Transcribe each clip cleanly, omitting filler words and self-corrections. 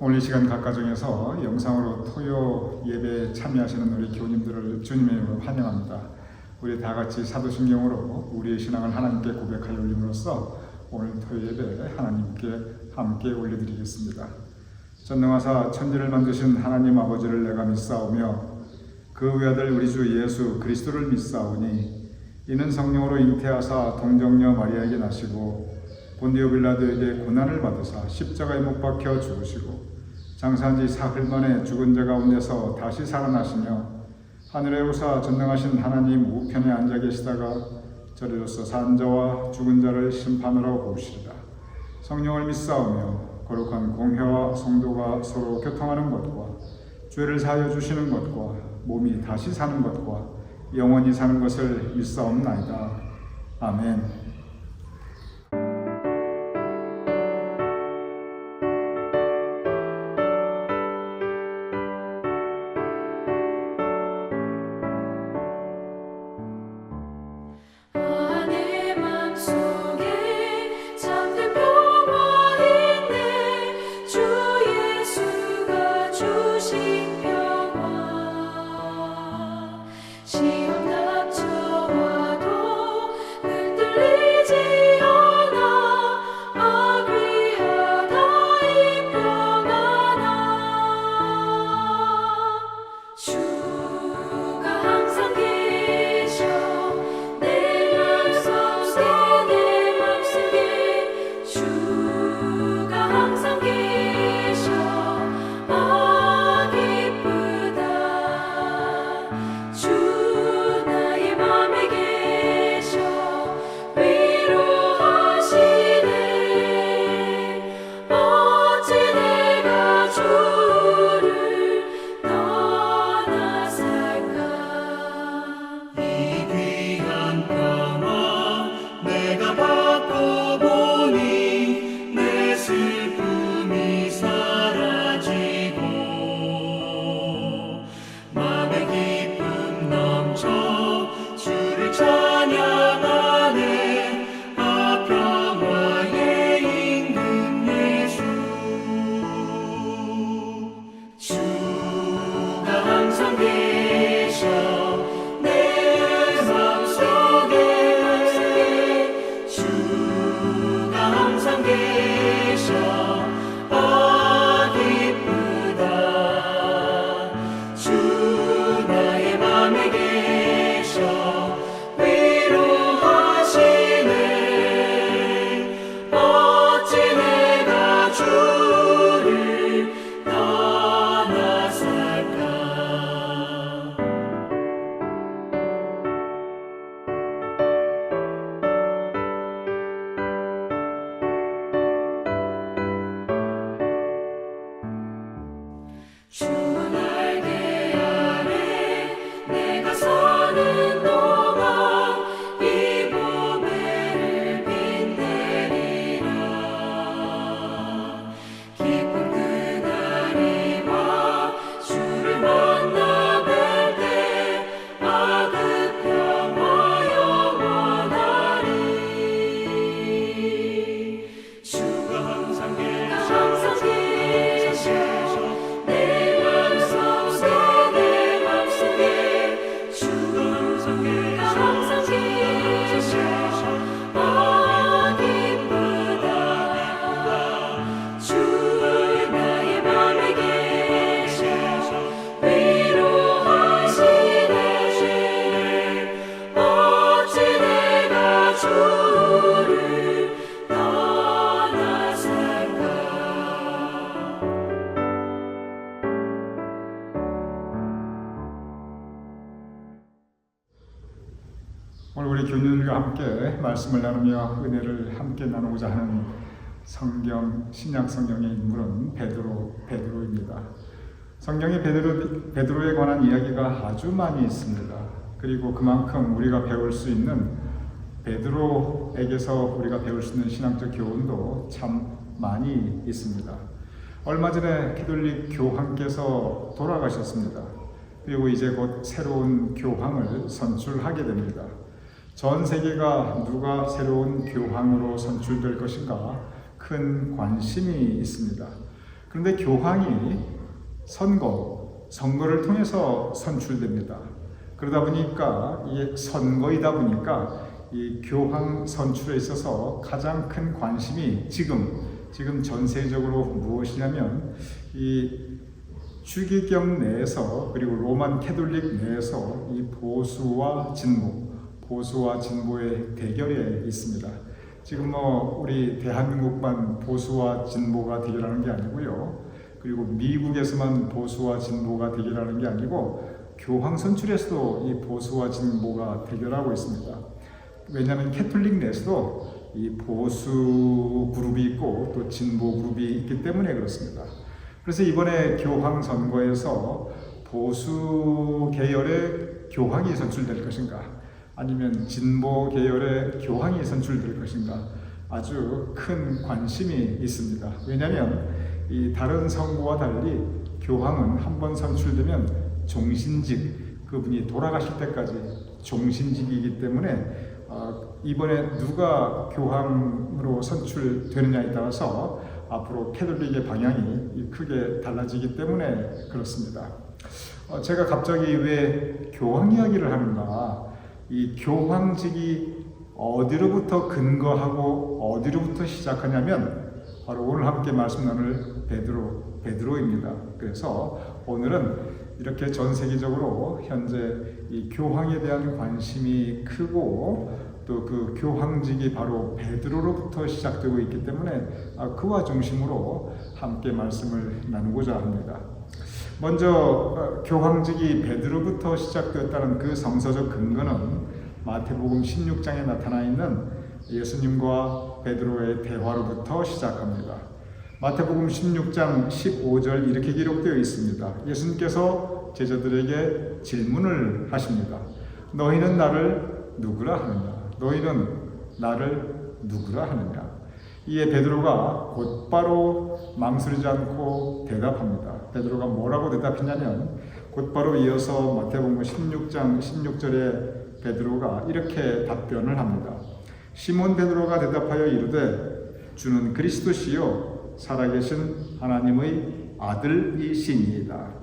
오늘 이 시간 각 가정에서 영상으로 토요 예배에 참여하시는 우리 교우님들을 주님의 이름으로 환영합니다. 우리 다 같이 사도신경으로 우리의 신앙을 하나님께 고백하여 올림으로써 오늘 토요 예배 하나님께 함께 올려드리겠습니다. 전능하사 천지를 만드신 하나님 아버지를 내가 믿사오며 그 외아들 우리 주 예수 그리스도를 믿사오니 이는 성령으로 잉태하사 동정녀 마리아에게 나시고 본디오 빌라도에게 고난을 받으사 십자가에 못 박혀 죽으시고 장사한 지 사흘 만에 죽은 자 가운데서 다시 살아나시며 하늘에 오사 전능하신 하나님 우편에 앉아 계시다가 저리로서 산 자와 죽은 자를 심판하러 오시리라. 성령을 믿사오며 거룩한 공회와 성도가 서로 교통하는 것과 죄를 사하여 주시는 것과 몸이 다시 사는 것과 영원히 사는 것을 믿사옵나이다. 아멘. 오늘 우리 교우님들과 함께 말씀을 나누며 은혜를 함께 나누고자 하는 성경, 신약 성경의 인물은 베드로입니다. 성경에 베드로에 관한 이야기가 아주 많이 있습니다. 그리고 그만큼 우리가 배울 수 있는 베드로에게서 우리가 배울 수 있는 신앙적 교훈도 참 많이 있습니다. 얼마 전에 캐톨릭 교황께서 돌아가셨습니다. 그리고 이제 곧 새로운 교황을 선출하게 됩니다. 전 세계가 누가 새로운 교황으로 선출될 것인가 큰 관심이 있습니다. 그런데 교황이 선거를 통해서 선출됩니다. 그러다 보니까 이게 선거이다 보니까 이 교황 선출에 있어서 가장 큰 관심이 지금 전 세계적으로 무엇이냐면 이 주기경 내에서 그리고 로만 캐톨릭 내에서 이 보수와 진보의 대결에 있습니다. 지금 우리 대한민국만 보수와 진보가 대결하는 게 아니고요. 그리고 미국에서만 보수와 진보가 대결하는 게 아니고 교황 선출에서도 이 보수와 진보가 대결하고 있습니다. 왜냐하면 캐톨릭 내에서도 이 보수 그룹이 있고 또 진보 그룹이 있기 때문에 그렇습니다. 그래서 이번에 교황 선거에서 보수 계열의 교황이 선출될 것인가 아니면 진보 계열의 교황이 선출될 것인가 아주 큰 관심이 있습니다. 왜냐하면 이 다른 선거와 달리 교황은 한번 선출되면 종신직, 그분이 돌아가실 때까지 종신직이기 때문에 이번에 누가 교황으로 선출되느냐에 따라서 앞으로 캐톨릭의 방향이 크게 달라지기 때문에 그렇습니다. 제가 갑자기 왜 교황 이야기를 하는가? 이 교황직이 어디로부터 근거하고 어디로부터 시작하냐면 바로 오늘 함께 말씀 나눌 베드로입니다. 그래서 오늘은 이렇게 전 세계적으로 현재 이 교황에 대한 관심이 크고 또 그 교황직이 바로 베드로로부터 시작되고 있기 때문에 그와 중심으로 함께 말씀을 나누고자 합니다. 먼저 교황직이 베드로부터 시작되었다는 그 성서적 근거는 마태복음 16장에 나타나 있는 예수님과 베드로의 대화로부터 시작합니다. 마태복음 16장 15절 이렇게 기록되어 있습니다. 예수님께서 제자들에게 질문을 하십니다. 너희는 나를 누구라 하느냐? 너희는 나를 누구라 하느냐? 이에 베드로가 곧바로 망설이지 않고 대답합니다. 베드로가 뭐라고 대답했냐면 곧바로 이어서 마태복음 16장 16절에 베드로가 이렇게 답변을 합니다. 시몬 베드로가 대답하여 이르되 주는 그리스도시요 살아계신 하나님의 아들이시니이다.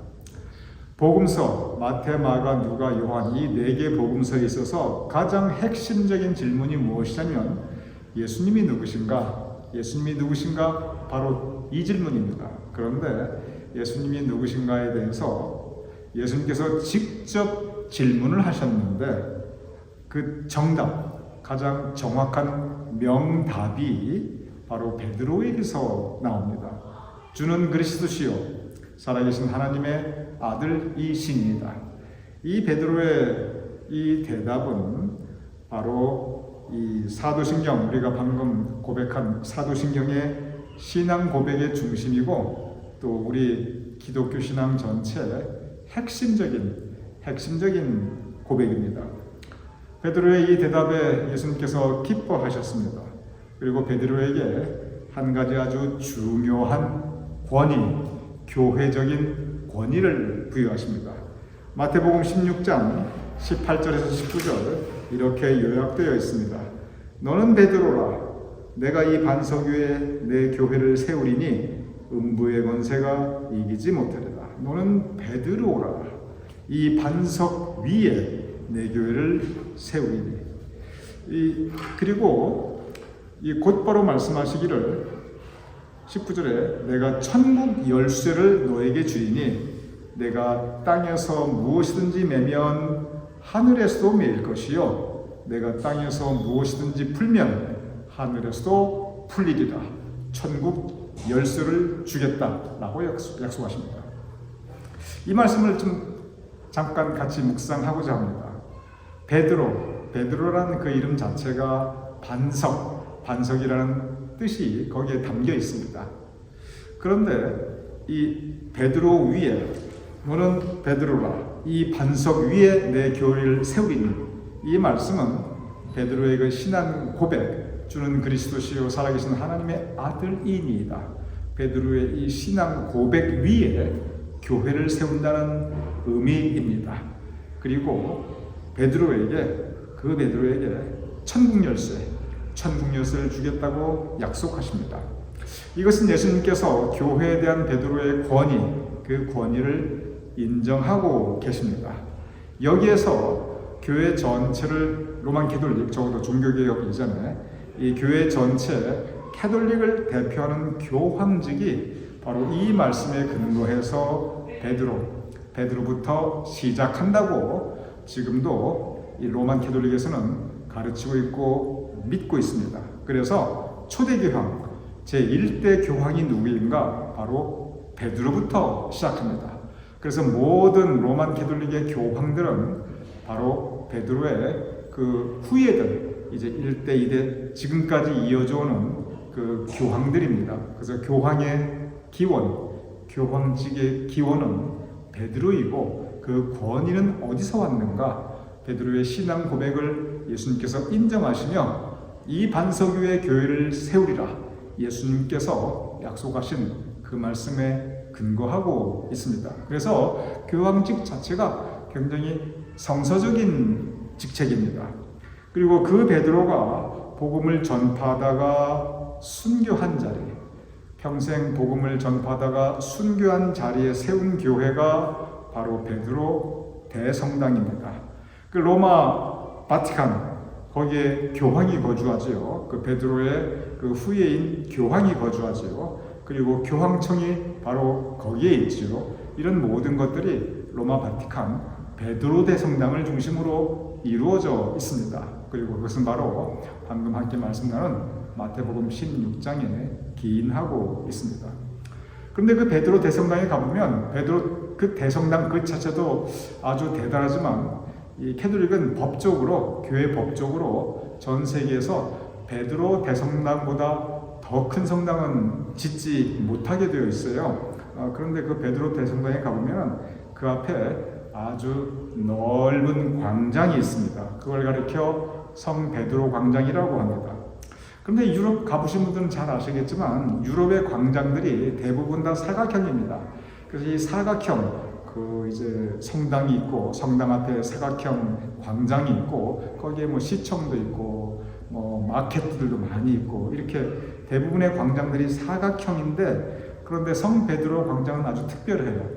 복음서 마태, 마가, 누가, 요한 이 네 개 복음서에 있어서 가장 핵심적인 질문이 무엇이냐면 예수님이 누구신가? 예수님이 누구신가? 바로 이 질문입니다. 그런데 예수님이 누구신가에 대해서 예수님께서 직접 질문을 하셨는데 그 정답, 가장 정확한 명답이 바로 베드로에게서 나옵니다. 주는 그리스도시요 살아계신 하나님의 아들이시니이다. 이 베드로의 이 대답은 바로 이 사도신경, 우리가 방금 고백한 사도신경의 신앙 고백의 중심이고 또 우리 기독교 신앙 전체의 핵심적인 고백입니다. 베드로의 이 대답에 예수님께서 기뻐하셨습니다. 그리고 베드로에게 한 가지 아주 중요한 권위, 교회적인 권위를 부여하십니다. 마태복음 16장 18절에서 19절 이렇게 요약되어 있습니다. 너는 베드로라. 내가 이 반석 위에 내 교회를 세우리니 음부의 권세가 이기지 못하리라. 너는 베드로라. 이 반석 위에 내 교회를 세우리니. 그리고 곧바로 말씀하시기를 19절에 내가 천국 열쇠를 너에게 주리니 내가 땅에서 무엇이든지 매면 하늘에서도 매일 것이요 내가 땅에서 무엇이든지 풀면 하늘에서도 풀리리라. 천국 열쇠를 주겠다라고 약속하십니다. 이 말씀을 좀 잠깐 같이 묵상하고자 합니다. 베드로라는 그 이름 자체가 반석이라는 뜻이 거기에 담겨 있습니다. 그런데 이 베드로 위에 너는 베드로라 이 반석 위에 내 교회를 세우리니 이 말씀은 베드로의 그 신앙 고백 주는 그리스도시요 살아계신 하나님의 아들이니이다. 베드로의 이 신앙 고백 위에 교회를 세운다는 의미입니다. 그리고 베드로에게 천국 열쇠를 주겠다고 약속하십니다. 이것은 예수님께서 교회에 대한 베드로의 권위, 그 권위를 인정하고 계십니다. 여기에서 교회 전체를 로만 캐톨릭, 적어도 종교개혁 이전에 이 교회 전체 캐톨릭을 대표하는 교황직이 바로 이 말씀에 근거해서 베드로부터 시작한다고 지금도 이 로만 캐톨릭에서는 가르치고 있고 믿고 있습니다. 그래서 초대교황, 제1대 교황이 누구인가? 바로 베드로부터 시작합니다. 그래서 모든 로만 캐톨릭의 교황들은 바로 베드로의 그 후예들, 이제 1대, 2대 지금까지 이어져 오는 그 교황들입니다. 그래서 교황의 기원, 교황직의 기원은 베드로이고 그 권위는 어디서 왔는가? 베드로의 신앙 고백을 예수님께서 인정하시며 이 반석 위에 교회를 세우리라 예수님께서 약속하신 그 말씀에 근거하고 있습니다. 그래서 교황직 자체가 굉장히 성서적인 직책입니다. 그리고 그 베드로가 복음을 전파하다가 순교한 자리, 평생 복음을 전파하다가 순교한 자리에 세운 교회가 바로 베드로 대성당입니다. 그 로마 바티칸, 거기에 교황이 거주하지요. 그 베드로의 그 후예인 교황이 거주하지요. 그리고 교황청이 바로 거기에 있지요. 이런 모든 것들이 로마 바티칸 베드로 대성당을 중심으로 이루어져 있습니다. 그리고 그것은 바로 방금 함께 말씀 나눈 마태복음 16장에 기인하고 있습니다. 그런데 그 베드로 대성당에 가보면 베드로 그 대성당 그 자체도 아주 대단하지만 이 캐톨릭은 법적으로, 교회 법적으로 전 세계에서 베드로 대성당보다 더 큰 성당은 짓지 못하게 되어 있어요. 그런데 그 베드로 대성당에 가보면 그 앞에 아주 넓은 광장이 있습니다. 그걸 가리켜 성 베드로 광장이라고 합니다. 그런데 유럽 가보신 분들은 잘 아시겠지만 유럽의 광장들이 대부분 다 사각형입니다. 그래서 이 사각형, 그 이제 성당이 있고 성당 앞에 사각형 광장이 있고 거기에 뭐 시청도 있고 뭐 마켓들도 많이 있고 이렇게 대부분의 광장들이 사각형인데 그런데 성 베드로 광장은 아주 특별해요.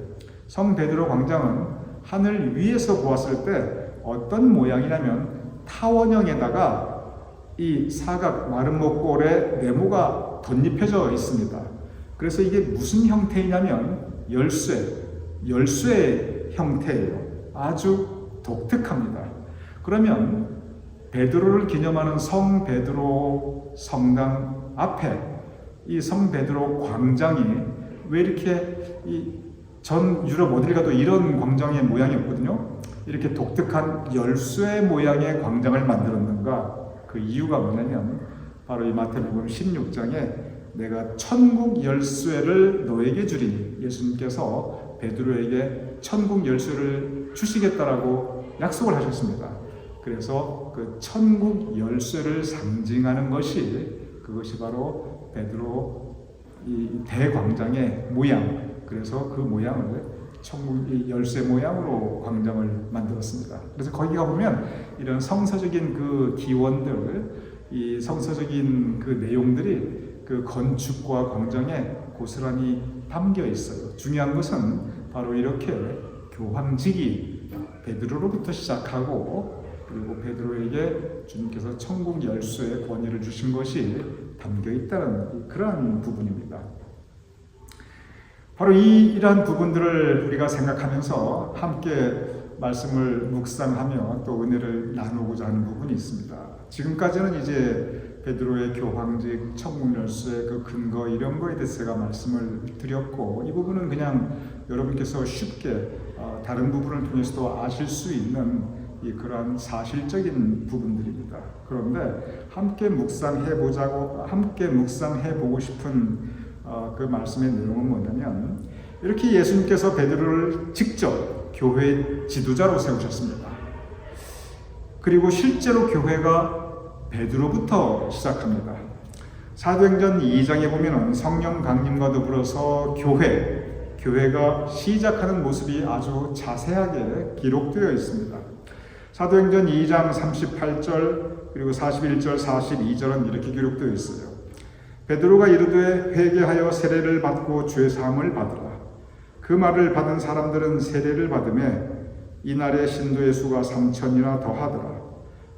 성 베드로 광장은 하늘 위에서 보았을 때 어떤 모양이냐면 타원형에다가 이 사각 마름모꼴에 네모가 덧입혀져 있습니다. 그래서 이게 무슨 형태이냐면 열쇠의 형태예요. 아주 독특합니다. 그러면 베드로를 기념하는 성 베드로 성당 앞에 이 성 베드로 광장이 왜 이렇게 전 유럽 어딜 가도 이런 광장의 모양이 없거든요. 이렇게 독특한 열쇠 모양의 광장을 만들었는가? 그 이유가 뭐냐면 바로 이 마태복음 16장에 내가 천국 열쇠를 너에게 주리니 예수님께서 베드로에게 천국 열쇠를 주시겠다라고 약속을 하셨습니다. 그래서 그 천국 열쇠를 상징하는 그것이 바로 베드로 이 대광장의 모양. 그래서 그 모양을 천국 열쇠 모양으로 광장을 만들었습니다. 그래서 거기 가보면 이런 성서적인 그 기원들, 이 성서적인 그 내용들이 그 건축과 광장에 고스란히 담겨 있어요. 중요한 것은 바로 이렇게 교황직이 베드로로부터 시작하고 그리고 베드로에게 주님께서 천국 열쇠의 권위를 주신 것이 담겨 있다는 그러한 부분입니다. 바로 이러한 부분들을 우리가 생각하면서 함께 말씀을 묵상하며 또 은혜를 나누고자 하는 부분이 있습니다. 지금까지는 이제 베드로의 교황직, 천국 열쇠의 그 근거 이런 거에 대해서 제가 말씀을 드렸고 이 부분은 그냥 여러분께서 쉽게 다른 부분을 통해서도 아실 수 있는 그러한 사실적인 부분들입니다. 그런데 함께 묵상해보고 싶은 그 말씀의 내용은 뭐냐면 이렇게 예수님께서 베드로를 직접 교회의 지도자로 세우셨습니다. 그리고 실제로 교회가 베드로부터 시작합니다. 사도행전 2장에 보면 성령 강림과 더불어서 교회가 시작하는 모습이 아주 자세하게 기록되어 있습니다. 사도행전 2장 38절 그리고 41절 42절은 이렇게 기록되어 있어요. 베드로가 이르되 회개하여 세례를 받고 죄 사함을 받으라. 그 말을 받은 사람들은 세례를 받음에 이날의 신도의 수가 3,000이나 더하더라.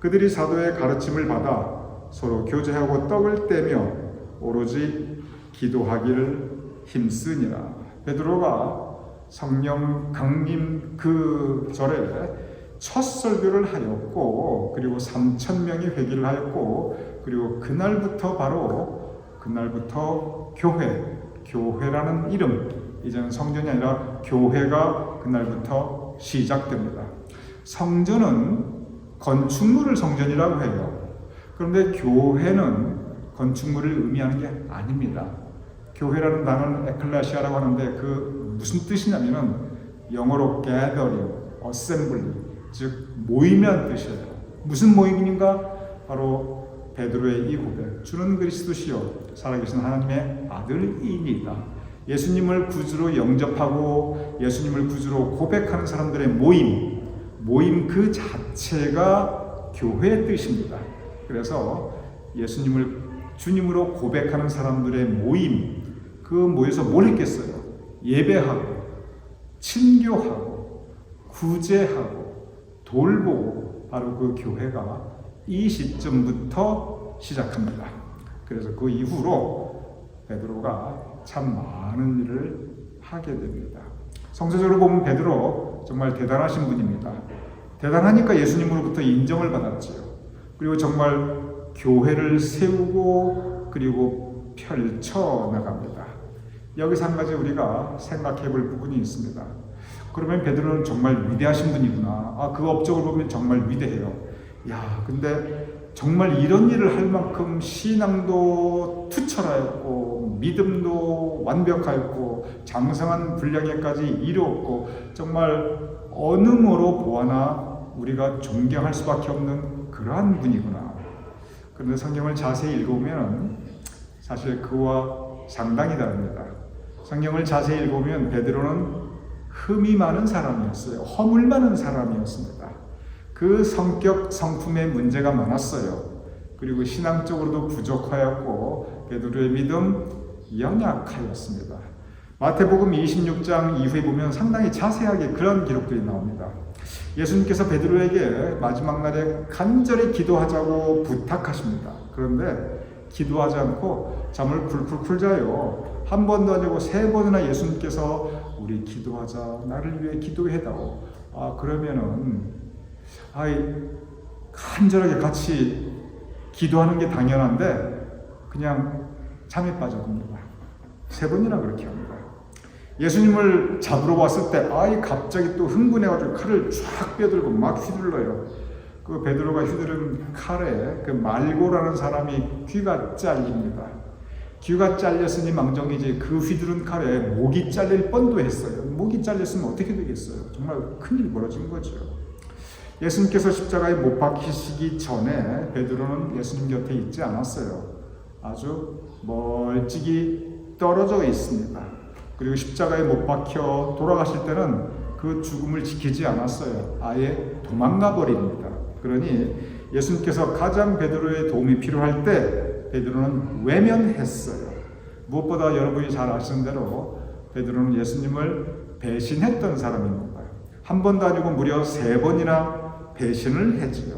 그들이 사도의 가르침을 받아 서로 교제하고 떡을 떼며 오로지 기도하기를 힘쓰니라. 베드로가 성령 강림 그 절에 첫 설교를 하였고, 그리고 3,000명이 회개를 하였고, 그리고 그날부터 교회라는 이름, 이제는 성전이 아니라 교회가 그날부터 시작됩니다. 성전은 건축물을 성전이라고 해요. 그런데 교회는 건축물을 의미하는 게 아닙니다. 교회라는 단어는 에클레시아라고 하는데 그 무슨 뜻이냐면은 영어로 gathering, assembly, 즉 모임이라는 뜻이에요. 무슨 모임인가? 바로 베드로의 이 고백, 주는 그리스도시요 살아계신 하나님의 아들이니이다. 예수님을 구주로 영접하고 예수님을 구주로 고백하는 사람들의 모임 그 자체가 교회의 뜻입니다. 그래서 예수님을 주님으로 고백하는 사람들의 모임, 그 모여서 뭘 했겠어요? 예배하고, 친교하고, 구제하고, 돌보고, 바로 그 교회가 이 시점부터 시작합니다. 그래서 그 이후로 베드로가 참 많은 일을 하게 됩니다. 성서적으로 보면 베드로 정말 대단하신 분입니다. 대단하니까 예수님으로부터 인정을 받았지요. 그리고 정말 교회를 세우고 그리고 펼쳐 나갑니다. 여기서 한 가지 우리가 생각해 볼 부분이 있습니다. 그러면 베드로는 정말 위대하신 분이구나. 그 업적을 보면 정말 위대해요. 근데 정말 이런 일을 할 만큼 신앙도 투철하였고 믿음도 완벽하였고 장성한 분량에까지 이르렀고 정말 어느 모로 보아나 우리가 존경할 수밖에 없는 그러한 분이구나. 그런데 성경을 자세히 읽어보면 사실 그와 상당히 다릅니다. 성경을 자세히 읽어보면 베드로는 흠이 많은 사람이었어요. 허물 많은 사람이었습니다. 그 성격, 성품에 문제가 많았어요. 그리고 신앙적으로도 부족하였고 베드로의 믿음 연약하였습니다. 마태복음 26장 이후에 보면 상당히 자세하게 그런 기록들이 나옵니다. 예수님께서 베드로에게 마지막 날에 간절히 기도하자고 부탁하십니다. 그런데 기도하지 않고 잠을 쿨쿨 자요. 한 번도 아니고 3번이나 예수님께서 우리 기도하자, 나를 위해 기도해다오. 그러면은 간절하게 같이 기도하는 게 당연한데 그냥 잠에 빠져듭니다. 3번이나 그렇게 합니다. 예수님을 잡으러 왔을 때 갑자기 또 흥분해가지고 칼을 쫙 빼들고 막 휘둘러요. 그 베드로가 휘두른 칼에 그 말고라는 사람이 귀가 잘립니다. 귀가 잘렸으니 망정이지 그 휘두른 칼에 목이 잘릴 뻔도 했어요. 목이 잘렸으면 어떻게 되겠어요? 정말 큰일 벌어진 거죠. 예수님께서 십자가에 못 박히시기 전에 베드로는 예수님 곁에 있지 않았어요. 아주 멀찍이 떨어져 있습니다. 그리고 십자가에 못 박혀 돌아가실 때는 그 죽음을 지키지 않았어요. 아예 도망가 버립니다. 그러니 예수님께서 가장 베드로의 도움이 필요할 때 베드로는 외면했어요. 무엇보다 여러분이 잘 아시는 대로 베드로는 예수님을 배신했던 사람입니다. 한 번도 아니고 무려 3번이나 배신을 했지요.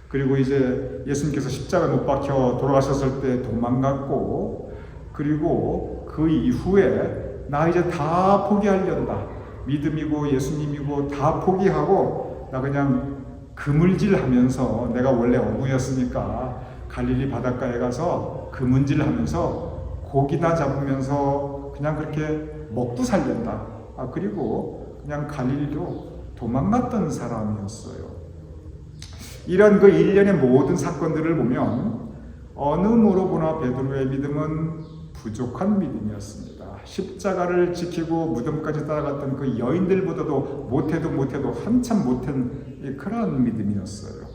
그리고 이제 예수님께서 십자가에 못 박혀 돌아가셨을 때 도망갔고, 그리고 그 이후에 나 이제 다 포기하려다. 믿음이고 예수님이고 다 포기하고 나 그냥 그물질하면서, 내가 원래 어부였으니까 갈릴리 바닷가에 가서 그물질하면서 고기나 잡으면서 그냥 그렇게 먹고 살련다. 그리고 그냥 갈릴리로 도망갔던 사람이었어요. 이런 그 일련의 모든 사건들을 보면 어느 모로 보나 베드로의 믿음은 부족한 믿음이었습니다. 십자가를 지키고 무덤까지 따라갔던 그 여인들보다도 못해도 한참 못한 그런 믿음이었어요.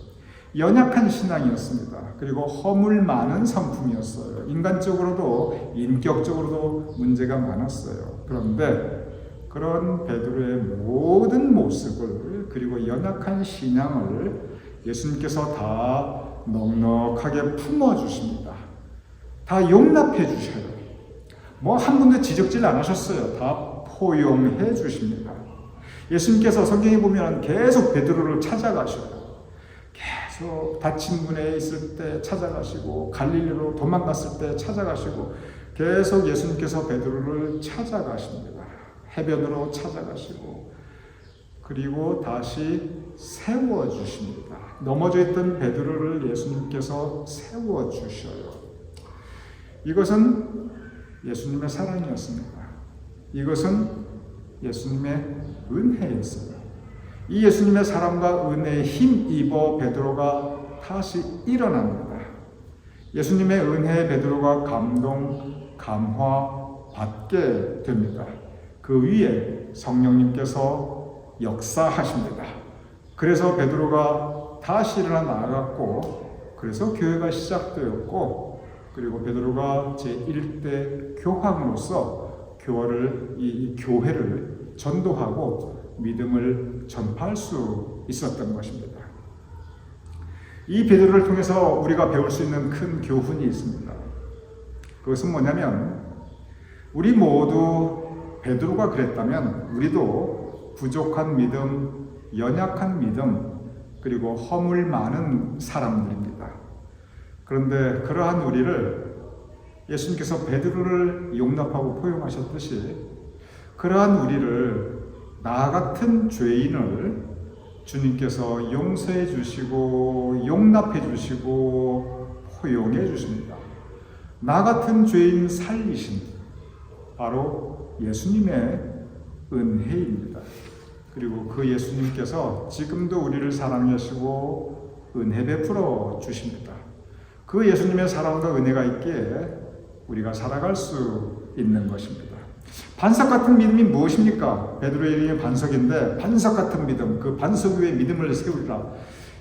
연약한 신앙이었습니다. 그리고 허물 많은 성품이었어요. 인간적으로도 인격적으로도 문제가 많았어요. 그런데 그런 베드로의 모든 모습을, 그리고 연약한 신앙을 예수님께서 다 넉넉하게 품어주십니다. 다 용납해 주셔요. 뭐 한 번도 지적질 안 하셨어요. 다 포용해 주십니다. 예수님께서 성경에 보면 계속 베드로를 찾아가셔요. 계속 닫힌 문에 있을 때 찾아가시고 갈릴리로 도망갔을 때 찾아가시고 계속 예수님께서 베드로를 찾아가십니다. 해변으로 찾아가시고 그리고 다시 세워주십니다. 넘어져 있던 베드로를 예수님께서 세워주셔요. 이것은 예수님의 사랑이었습니다. 이것은 예수님의 은혜였어요. 이 예수님의 사랑과 은혜에 힘입어 베드로가 다시 일어납니다. 예수님의 은혜에 베드로가 감동, 감화 받게 됩니다. 그 위에 성령님께서 역사하십니다. 그래서 베드로가 다시 일어나 나아갔고 그래서 교회가 시작되었고 그리고 베드로가 제1대 교황으로서 이 교회를 전도하고 믿음을 전파할 수 있었던 것입니다. 이 베드로를 통해서 우리가 배울 수 있는 큰 교훈이 있습니다. 그것은 뭐냐면 우리 모두 베드로가 그랬다면 우리도 부족한 믿음, 연약한 믿음, 그리고 허물 많은 사람들입니다. 그런데 그러한 우리를 예수님께서 베드로를 용납하고 포용하셨듯이 그러한 우리를 나 같은 죄인을 주님께서 용서해 주시고 용납해 주시고 포용해 주십니다. 나 같은 죄인 살리신 바로 예수님의 은혜입니다. 그리고 그 예수님께서 지금도 우리를 사랑하시고 은혜 베풀어 주십니다. 그 예수님의 사랑과 은혜가 있기에 우리가 살아갈 수 있는 것입니다. 반석 같은 믿음이 무엇입니까? 베드로의 이름이 반석인데 반석 같은 믿음, 그 반석 위에 믿음을 세우리라.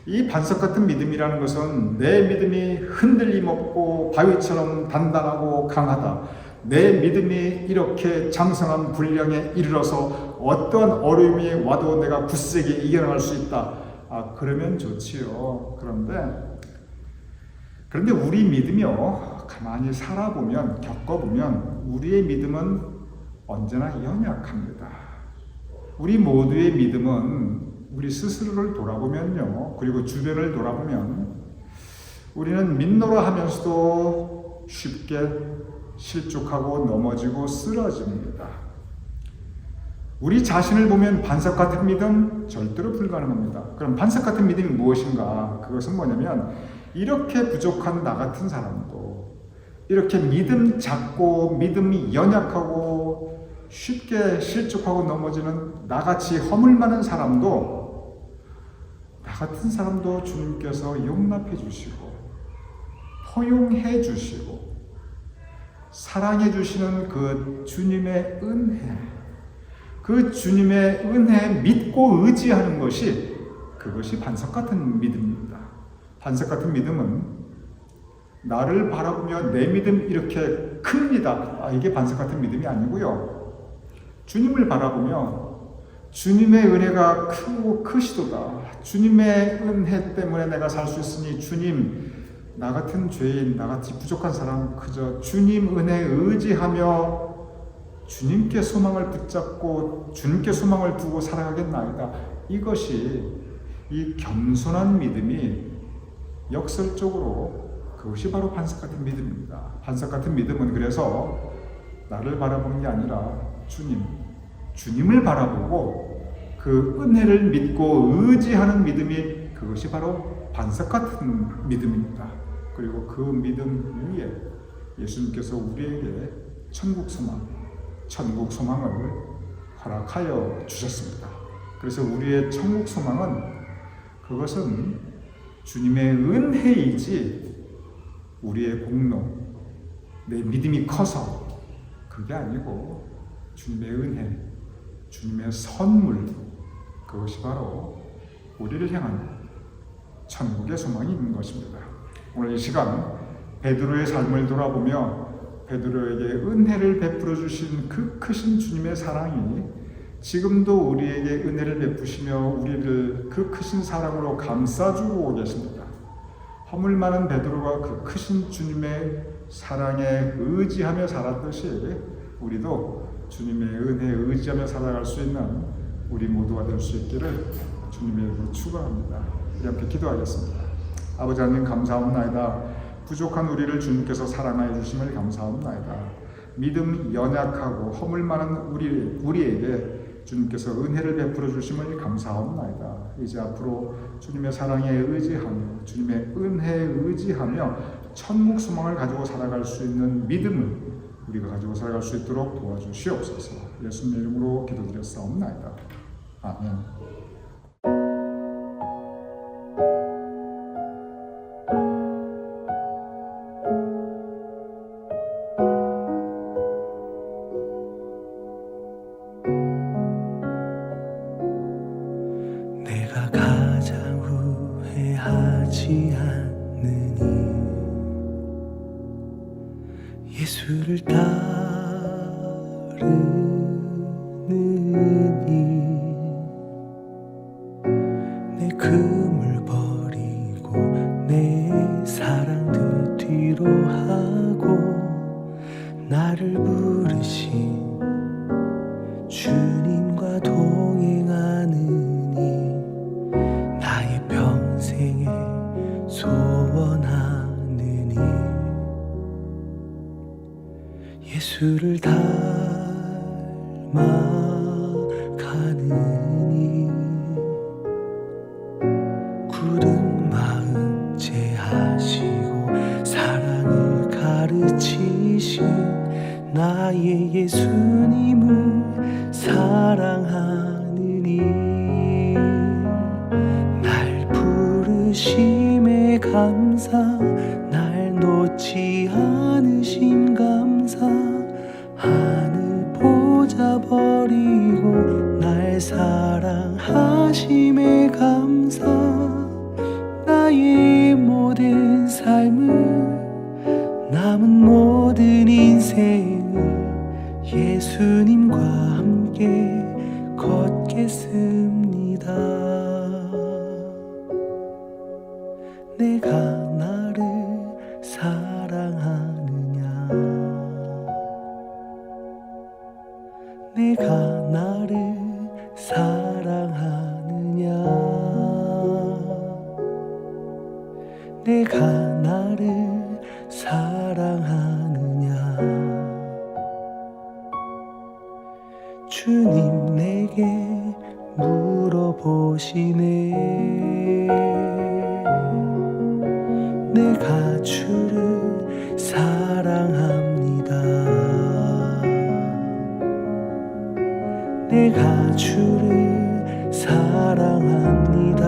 이 반석 같은 믿음이라는 것은 내 믿음이 흔들림 없고 바위처럼 단단하고 강하다. 내 믿음이 이렇게 장성한 분량에 이르러서 어떤 어려움이 와도 내가 굳세게 이겨나갈 수 있다. 그러면 좋지요. 그런데 우리 믿음이요, 가만히 살아보면, 겪어보면 우리의 믿음은 언제나 연약합니다. 우리 모두의 믿음은 우리 스스로를 돌아보면요, 그리고 주변을 돌아보면 우리는 믿노라 하면서도 쉽게 실족하고 넘어지고 쓰러집니다. 우리 자신을 보면 반석 같은 믿음 절대로 불가능합니다. 그럼 반석 같은 믿음이 무엇인가? 그것은 뭐냐면 이렇게 부족한 나 같은 사람도 이렇게 믿음 작고 믿음이 연약하고 쉽게 실족하고 넘어지는 나같이 허물 많은 사람도 나 같은 사람도 주님께서 용납해 주시고 포용해 주시고 사랑해 주시는 그 주님의 은혜, 그 주님의 은혜에 믿고 의지하는 것이 그것이 반석 같은 믿음입니다. 반석 같은 믿음은 나를 바라보며 내 믿음 이렇게 큽니다. 이게 반석 같은 믿음이 아니고요. 주님을 바라보며 주님의 은혜가 크고 크시도다. 주님의 은혜 때문에 내가 살 수 있으니 주님, 나 같은 죄인, 나같이 부족한 사람 그저 주님 은혜에 의지하며 주님께 소망을 붙잡고 주님께 소망을 두고 살아가겠나이다. 이것이 이 겸손한 믿음이 역설적으로 그것이 바로 반석 같은 믿음입니다. 반석 같은 믿음은 그래서 나를 바라보는 게 아니라 주님을 바라보고 그 은혜를 믿고 의지하는 믿음이 그것이 바로 반석 같은 믿음입니다. 그리고 그 믿음 위에 예수님께서 우리에게 천국 소망을 허락하여 주셨습니다. 그래서 우리의 천국 소망은 그것은 주님의 은혜이지 우리의 공로, 내 믿음이 커서 그게 아니고 주님의 은혜, 주님의 선물, 그것이 바로 우리를 향한 천국의 소망이 있는 것입니다. 오늘 이 시간 베드로의 삶을 돌아보며 베드로에게 은혜를 베풀어 주신 그 크신 주님의 사랑이 지금도 우리에게 은혜를 베푸시며 우리를 그 크신 사랑으로 감싸주고 계십니다. 허물 많은 베드로가 그 크신 주님의 사랑에 의지하며 살았듯이 우리도 주님의 은혜에 의지하며 살아갈 수 있는 우리 모두가 될 수 있기를 주님의 이름으로 축원합니다. 이렇게 기도하겠습니다. 아버지 하나님 감사합나이다. 부족한 우리를 주님께서 사랑하여 주심을 감사합나이다. 믿음 연약하고 허물 많은 우리에게 주님께서 은혜를 베풀어 주심을 감사합나이다. 이제 앞으로 주님의 사랑에 의지하며 주님의 은혜에 의지하며 천국 소망을 가지고 살아갈 수 있는 믿음을 우리가 가지고 살아갈 수 있도록 도와주시옵소서. 예수님의 이름으로 기도드렸사옵나이다. 아멘. 내가 가장 후회하지 않는 일, 예수를 따르는 일, 내 금을 버리고 내 사랑들 뒤로 하고 나를 부르신 주님과 동행하는 나의 평생에 소원하는 일, 예수를 닮아가는 일, 굳은 마음 제하시고 사랑을 가르치신 나의 예수님을 사랑하는 일, 부르심에 감사, 날 놓지 않으심 감사, 하늘 보좌 버리고 날 사랑하심에 감사, 나의 모든 삶을 남은 모든 인생을 예수님과 함께 걷겠습니다. 내가 나를 사랑하느냐, 내가 나를 사랑하느냐, 내가 나를 사랑하느냐. 주님 내게 물어보시네. 내가 주를 사랑합니다. 내가 주를 사랑합니다.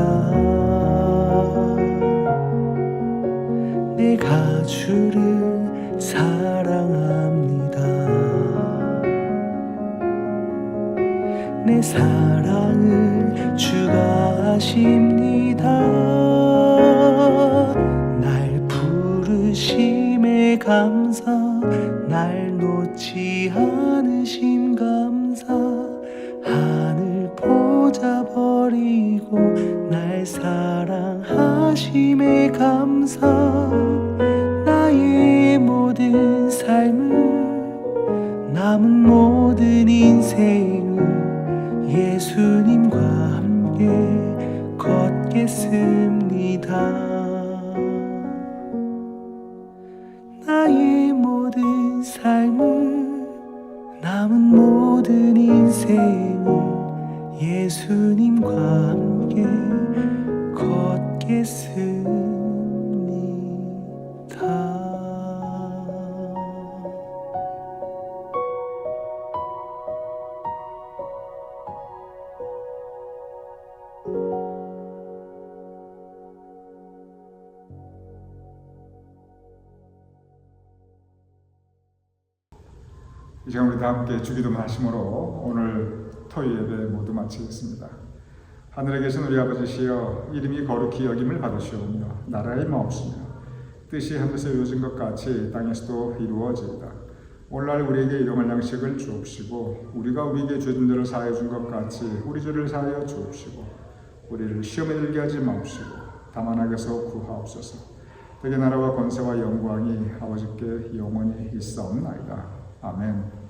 내가 주를 사랑합니다. 내 사랑을 주가 아십니다. 부르심에 감사, 날 놓지 않으심 감사, 하늘 보좌 버리고 날 사랑하심에 감사, 나의 모든 삶을 남은 모든 인생을 예수님과 함께 걷겠습니다. 나의 모든 삶을 남은 모든 인생을 예수님과 함께 걷겠습니다. 이 시간 우리 다 함께 주기도 말씀으로 오늘 토요 예배 모두 마치겠습니다. 하늘에 계신 우리 아버지시여, 이름이 거룩히 여김을 받으시오며 나라의 마옵시며 뜻이 하늘에서 이루어진 것 같이 땅에서도 이루어지이다. 오늘날 우리에게 일용할 양식을 주옵시고 우리가 우리에게 죄진 죄를 사하여 준 것 같이 우리 죄를 사하여 주옵시고 우리를 시험에 들게 하지 마옵시고 다만 악에서 구하옵소서. 대개 나라와 권세와 영광이 아버지께 영원히 있사옵나이다. 아멘.